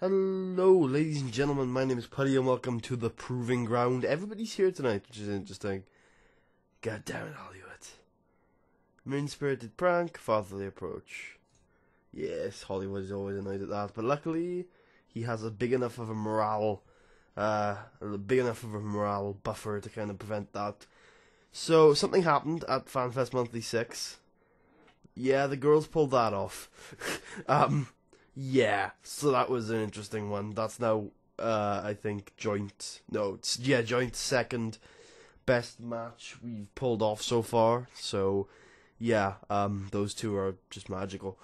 Hello, ladies and gentlemen, my name is Putty and welcome to the Proving Ground. Everybody's here tonight, which is interesting. God damn it, Hollywood. Mean-spirited prank, fatherly approach. Yes, Hollywood is always annoyed at that, but luckily, he has a big enough of a morale buffer to kind of prevent that. So, something happened at FanFest Monthly 6. Yeah, the girls pulled that off. Yeah, so that was an interesting one. That's now, I think, joint second best match we've pulled off so far. So, yeah, those two are just magical.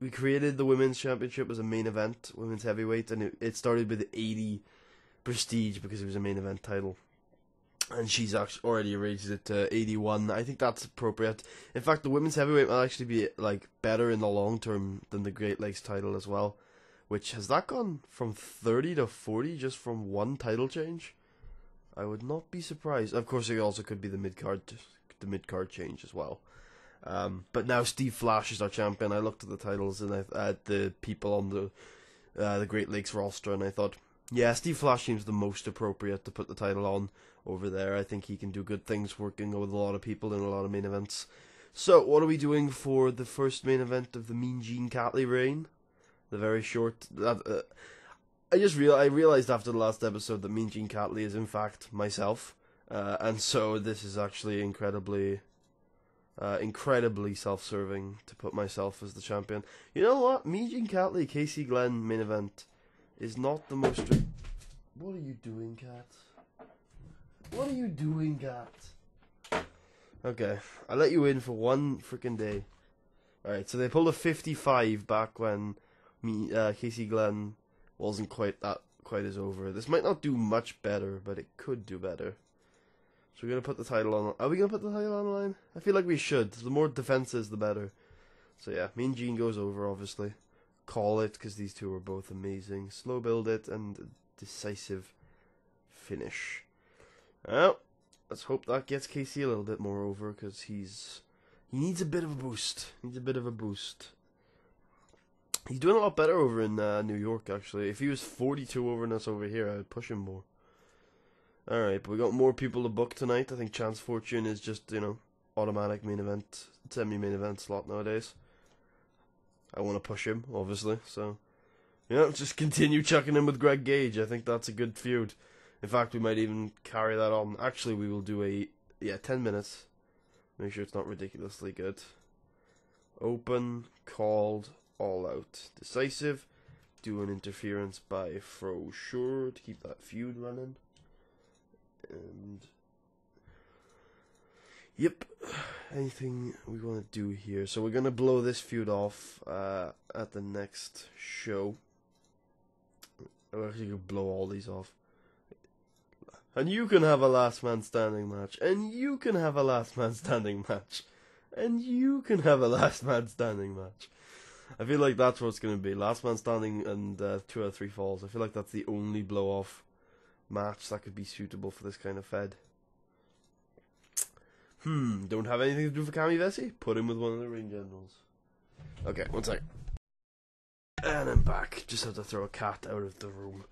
We created the Women's Championship as a main event, Women's Heavyweight, and it started with 80 prestige because it was a main event title. And she's actually already raised it to 81. I think that's appropriate. In fact, the women's heavyweight might actually be better in the long term than the Great Lakes title as well. Which has that gone from 30 to 40 just from one title change? I would not be surprised. Of course, it also could be the mid card change as well. But now Steve Flash is our champion. I looked at the titles and at the people on the Great Lakes roster, and I thought, yeah, Steve Flash seems the most appropriate to put the title on over there. I think he can do good things working with a lot of people in a lot of main events. So, what are we doing for the first main event of the Mean Gene Catley reign? The very short... I realized after the last episode that Mean Gene Catley is in fact myself. And so this is actually incredibly self-serving to put myself as the champion. You know what? Mean Gene Catley, Casey Glenn main event is not the most... What are you doing, cat? What are you doing, cat? Okay, I let you in for one freaking day. Alright, so they pulled a 55 back when Casey Glenn wasn't quite as over. This might not do much better, but it could do better. So we're going to put the title on... Are we going to put the title on the line? I feel like we should. The more defenses, the better. So yeah, Mean Gene goes over, obviously. Call it, because these two are both amazing. Slow build it, and decisive finish. Well, let's hope that gets Casey a little bit more over, because he needs a bit of a boost. He's doing a lot better over in New York, actually. If he was 42 over us over here, I would push him more. Alright, but we got more people to book tonight. I think Chance Fortune is just, automatic main event, semi-main event slot nowadays. I want to push him, obviously, so... Yeah, just continue chucking him with Greg Gage. I think that's a good feud. In fact, we might even carry that on. Actually, we will do 10 minutes. Make sure it's not ridiculously good. Open, called, all out. Decisive. Do an interference by Fro Sure to keep that feud running. And... Yep. Anything we want to do here? So we're going to blow this feud off at the next show. We're actually going to blow all these off. And you can have a last man standing match. And you can have a last man standing match. And you can have a last man standing match. I feel like that's what it's going to be. Last man standing and 2 out of 3 falls. I feel like that's the only blow off match that could be suitable for this kind of fed. Don't have anything to do for Cameron Vessey? Put him with one of the ring generals. Okay, one sec. And I'm back. Just have to throw a cat out of the room.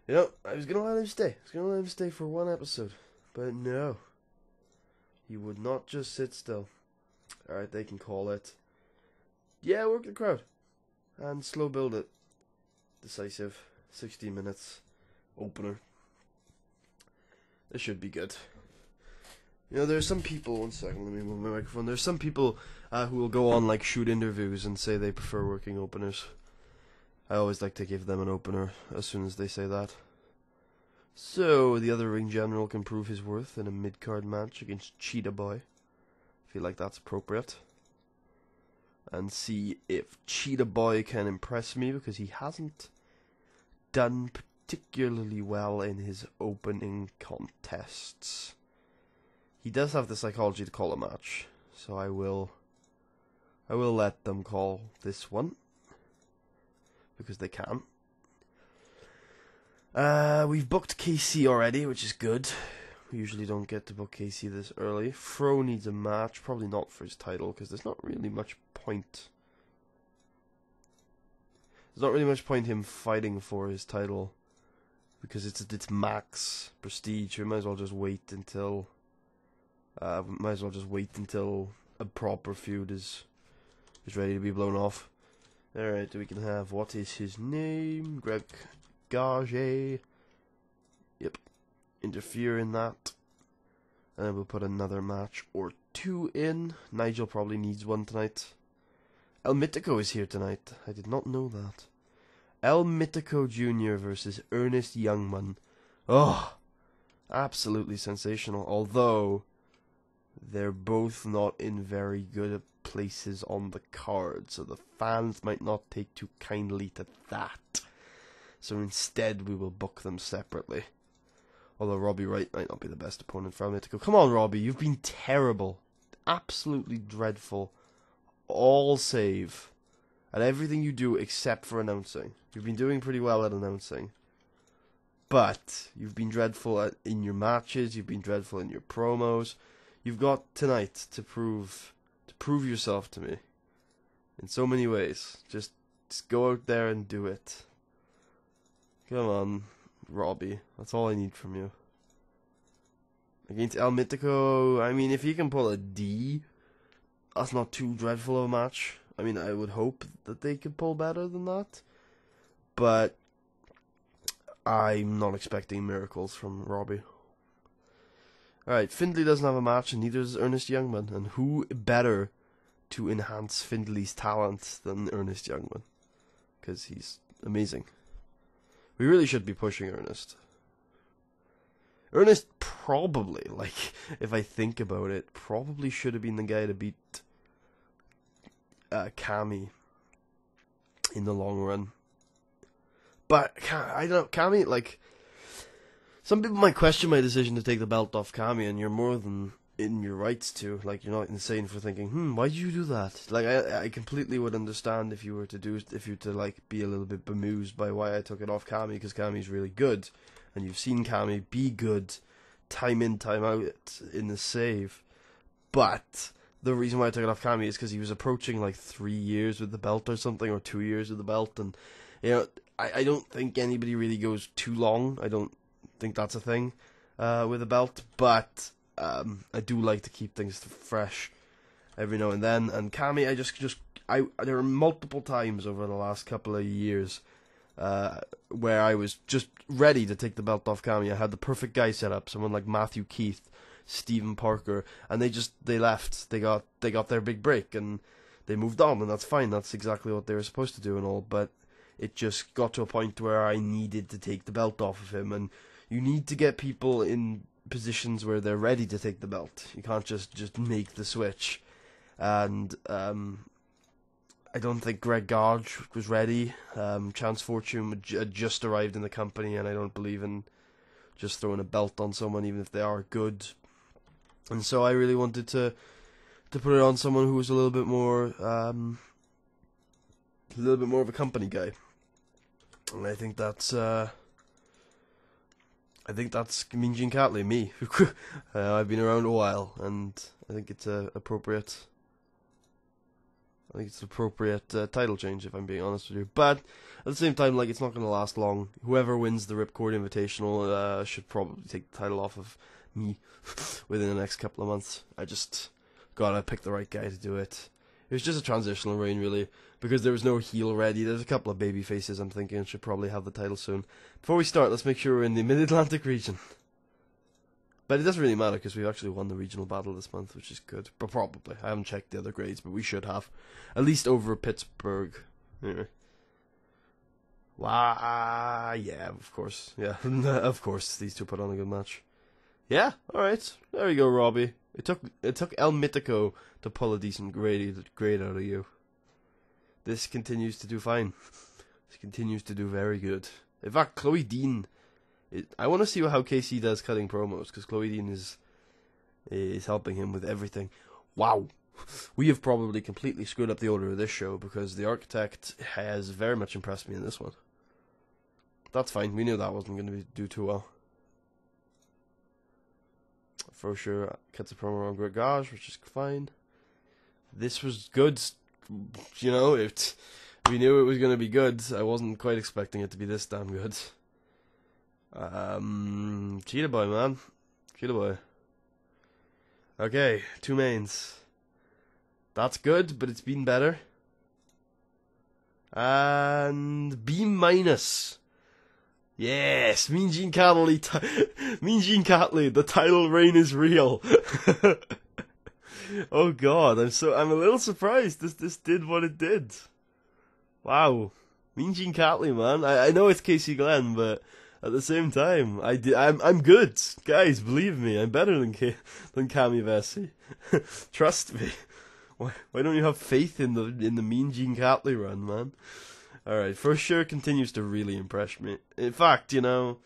I was gonna let him stay. I was gonna let him stay for one episode. But no. He would not just sit still. Alright, they can call it. Yeah, work the crowd. And slow build it. Decisive. 16 minutes. Opener. This should be good. There's some people, one second, let me move my microphone. There's some people who will go on shoot interviews and say they prefer working openers. I always like to give them an opener as soon as they say that. So, the other ring general can prove his worth in a mid-card match against Cheetah Boy. I feel like that's appropriate. And see if Cheetah Boy can impress me, because he hasn't done particularly well in his opening contests. He does have the psychology to call a match, so I will let them call this one. Because they can. We've booked KC already, which is good. We usually don't get to book KC this early. Fro needs a match, probably not for his title, because there's not really much point. there's not really much point him fighting for his title because it's max prestige. We might as well just wait until a proper feud is ready to be blown off. Alright, we can have, what is his name? Greg Gage. Yep. Interfere in that. And we'll put another match or two in. Nigel probably needs one tonight. El Mitico is here tonight. I did not know that. El Mitico Jr. versus Ernest Youngman. Oh, absolutely sensational. Although, they're both not in very good places on the card, so the fans might not take too kindly to that. So instead, we will book them separately. Although Robbie Wright might not be the best opponent for El Mitico. Come on, Robbie, you've been terrible. Absolutely dreadful. All save at everything you do except for announcing. You've been doing pretty well at announcing. But you've been dreadful in your matches, you've been dreadful in your promos. You've got tonight to prove yourself to me in so many ways. Just go out there and do it. Come on, Robbie. That's all I need from you. Against El Mitico, I mean, if he can pull a D, that's not too dreadful of a match. I mean, I would hope that they could pull better than that. But I'm not expecting miracles from Robbie. Alright, Findlay doesn't have a match, and neither does Ernest Youngman. And who better to enhance Findlay's talent than Ernest Youngman? Because he's amazing. We really should be pushing Ernest. Ernest probably, like, if I think about it, probably should have been the guy to beat Cammy in the long run. But, I don't know, Cammy, like, some people might question my decision to take the belt off Cammy, and you're more than in your rights to. Like, you're not insane for thinking, why did you do that? Like, I completely would understand if you were to like be a little bit bemused by why I took it off Cammy, because Cammy's really good, and you've seen Cammy be good time in, time out in the save. But the reason why I took it off Cammy is because he was approaching like 3 years with the belt or something, or 2 years with the belt, and you know, I don't think anybody really goes too long. I don't think that's a thing with a belt, but I do like to keep things fresh every now and then. And Cammy, there were multiple times over the last couple of years where I was just ready to take the belt off Cammy. I had the perfect guy set up, someone like Matthew Keith, Stephen Parker, and they left. They got their big break and they moved on, and that's fine. That's exactly what they were supposed to do and all. But it just got to a point where I needed to take the belt off of him, and you need to get people in positions where they're ready to take the belt. You can't just make the switch. And I don't think Greg Gage was ready. Chance Fortune had just arrived in the company, and I don't believe in just throwing a belt on someone, even if they are good. And so I really wanted to put it on someone who was a little bit more of a company guy. And I think that's Mean Gene Catley, me. I've been around a while, and I think it's appropriate. I think it's an appropriate title change, if I'm being honest with you. But at the same time, like, it's not going to last long. Whoever wins the Ripcord Invitational should probably take the title off of me within the next couple of months. I just gotta pick the right guy to do it. It was just a transitional reign, really, because there was no heel ready. There's a couple of baby faces I'm thinking should probably have the title soon. Before we start, let's make sure we're in the Mid-Atlantic region. But it doesn't really matter, because we've actually won the regional battle this month, which is good. But probably. I haven't checked the other grades, but we should have. At least over Pittsburgh. Anyway. Wow, yeah, of course. Yeah, of course, these two put on a good match. Yeah, alright. There we go, Robbie. It took El Mitico to pull a decent grade out of you. This continues to do fine. This continues to do very good. In fact, Chloe Dean... I want to see how KC does cutting promos, because Chloe Dean is helping him with everything. Wow. We have probably completely screwed up the order of this show, because the Architect has very much impressed me in this one. That's fine. We knew that wasn't going to do too well. For sure, cuts a promo on Greg Gage, which is fine. This was good. You know, we knew it was going to be good. I wasn't quite expecting it to be this damn good. Cheetah Boy, man. Cheetah Boy. Okay, 2 mains. That's good, but it's been better. And B minus. Yes, Mean Gene Catley. Mean Gene Catley. The title reign is real. Oh God, I'm a little surprised. This did what it did. Wow, Mean Gene Catley, man. I know it's Casey Glenn, but at the same time, I'm good, guys. Believe me, I'm better than Cameron Vessey. Trust me. Why don't you have faith in the Mean Gene Catley run, man? Alright, For Sure continues to really impress me. In fact, you know,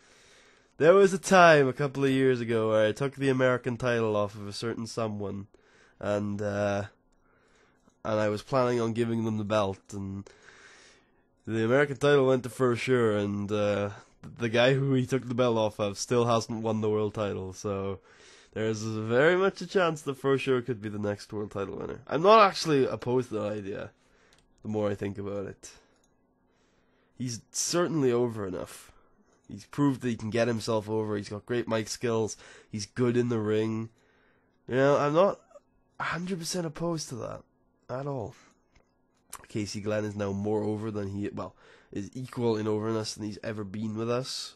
there was a time a couple of years ago where I took the American title off of a certain someone, and I was planning on giving them the belt, and the American title went to For Sure, and the guy who he took the belt off of still hasn't won the world title, so there's very much a chance that For Sure could be the next world title winner. I'm not actually opposed to the idea, the more I think about it. He's certainly over enough. He's proved that he can get himself over, he's got great mic skills, he's good in the ring. You know, I'm not 100% opposed to that, at all. Casey Glenn is now more over than is equal in overness than he's ever been with us.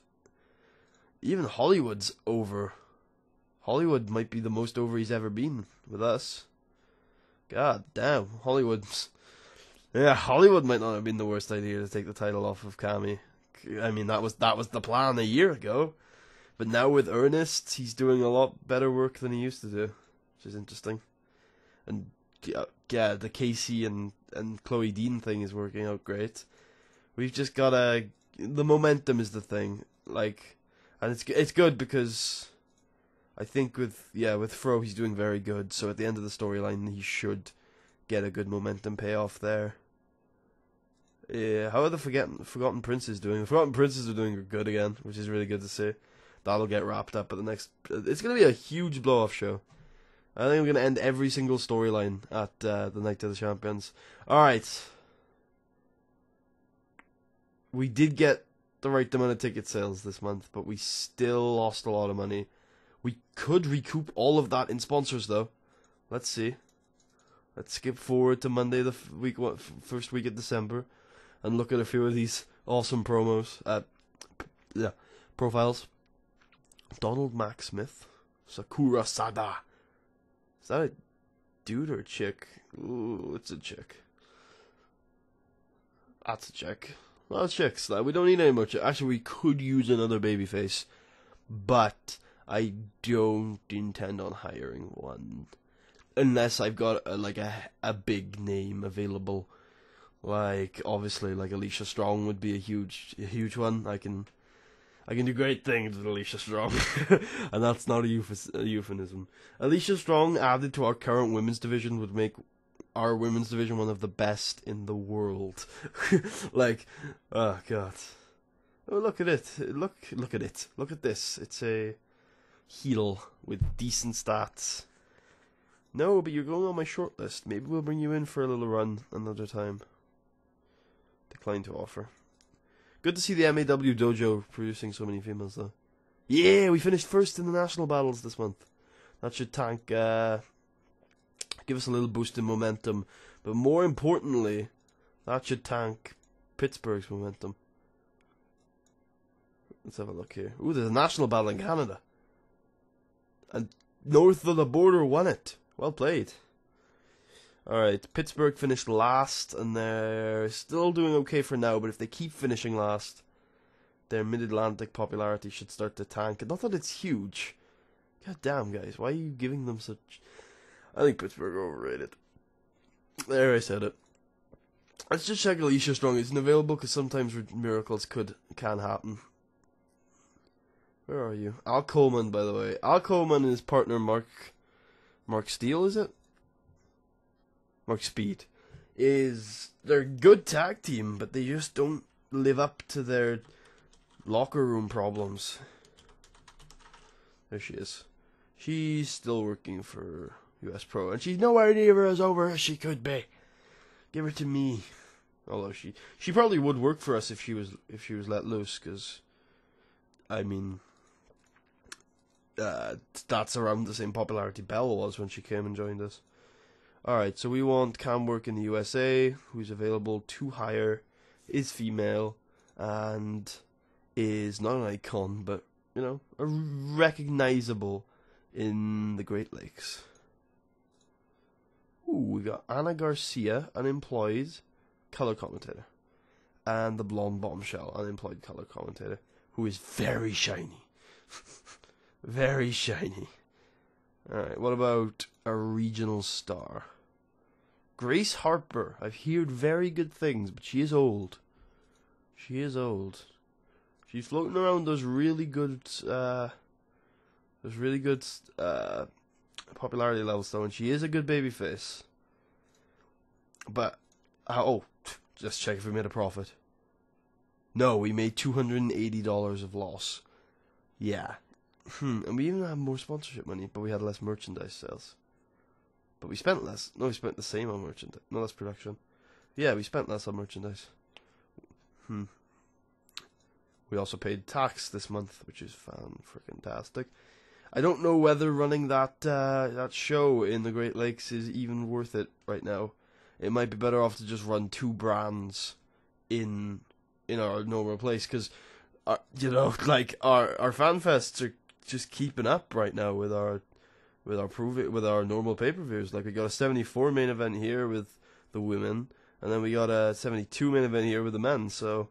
Even Hollywood's over. Hollywood might be the most over he's ever been with us. God damn, Hollywood might not have been the worst idea to take the title off of Cammy. I mean, that was the plan a year ago. But now with Ernest, he's doing a lot better work than he used to do, which is interesting. And yeah, the Casey and Chloe Dean thing is working out great. We've just got the momentum is the thing, like, and it's good because I think with Fro he's doing very good. So at the end of the storyline, he should get a good momentum payoff there. Yeah, how are the Forgotten Princes doing? The Forgotten Princes are doing good again, which is really good to see. That'll get wrapped up at the next. It's gonna be a huge blow-off show. I think we're gonna end every single storyline at the Night of the Champions. All right, we did get the right amount of ticket sales this month, but we still lost a lot of money. We could recoup all of that in sponsors, though. Let's see. Let's skip forward to Monday, the first week of December, and look at a few of these awesome promos. Profiles. Donald Mack Smith, Sakura Sada. Is that a dude or a chick? Ooh, it's a chick. That's a chick. Well, chicks. We don't need any more chicks. Actually, we could use another babyface, but I don't intend on hiring one. Unless I've got a big name available. Like, obviously, like Alicia Strong would be a huge one. I can do great things with Alicia Strong. And that's not a euphemism. Alicia Strong added to our current women's division would make our women's division one of the best in the world. Like, oh god. Oh, look at it. Look at it. Look at this. It's a heel with decent stats. No, but you're going on my short list. Maybe we'll bring you in for a little run another time. Decline to offer. Good to see the MAW dojo producing so many females, though. Yeah, we finished first in the national battles this month. That should tank, give us a little boost in momentum. But more importantly, that should tank Pittsburgh's momentum. Let's have a look here. Ooh, there's a national battle in Canada. And north of the border won it. Well played. Alright, Pittsburgh finished last, and they're still doing okay for now, but if they keep finishing last, their Mid-Atlantic popularity should start to tank. Not that it's huge. God damn, guys, why are you giving them such... I think Pittsburgh are overrated. There, I said it. Let's just check Alicia Strong isn't available, because sometimes miracles can happen. Where are you? Al Coleman, by the way. Al Coleman and his partner Mark Steele, is it? Mark Speed. They're a good tag team, but they just don't live up to their locker room problems. There she is. She's still working for US Pro, and she's nowhere near as over as she could be. Give her to me. Although she probably would work for us if she was let loose, because I mean, that's around the same popularity Belle was when she came and joined us. Alright, so we want Cam work in the USA, who's available to hire, is female, and is not an icon, but, you know, a recognizable in the Great Lakes. Ooh, we got Anna Garcia, unemployed color commentator, and the blonde bombshell, unemployed color commentator, who is very shiny. Very shiny. Alright, what about a regional star? Grace Harper. I've heard very good things, but she is old. She is old. She's floating around those really good popularity levels though, and she is a good babyface. But just check if we made a profit. No, we made $280 of loss. Yeah. And we even had more sponsorship money, but we had less merchandise sales. But we spent less. No, we spent the same on merchandise. No, less production. Yeah, we spent less on merchandise. We also paid tax this month, which is fan-freaking-tastic. I don't know whether running that show in the Great Lakes is even worth it right now. It might be better off to just run 2 brands in our normal place, because you know, like our fan fests are just keeping up right now with our normal pay-per-views. Like, we got a 74 main event here with the women, and then we got a 72 main event here with the men. So,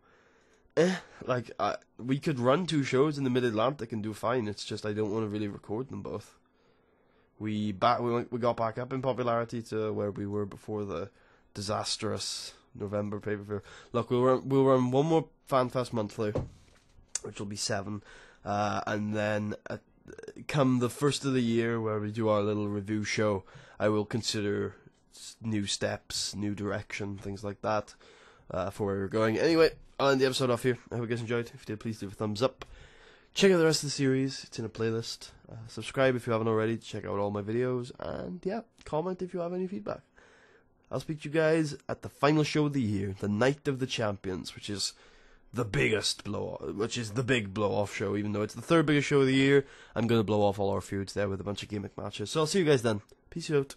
we could run 2 shows in the Mid-Atlantic and do fine. It's just I don't want to really record them both. We got back up in popularity to where we were before the disastrous November pay-per-view. Look, we'll run 1 more FanFest monthly, which will be 7, and then come the first of the year where we do our little review show, I will consider new steps, new direction, things like that, for where we're going. Anyway, I'll end the episode off here. I hope you guys enjoyed. If you did, please leave a thumbs up. Check out the rest of the series. It's in a playlist. Subscribe if you haven't already to check out all my videos. And yeah, comment if you have any feedback. I'll speak to you guys at the final show of the year, the Night of the Champions, which is the biggest the big blow-off show. Even though it's the 3rd biggest show of the year, I'm going to blow off all our feuds there with a bunch of gimmick matches. So I'll see you guys then. Peace out.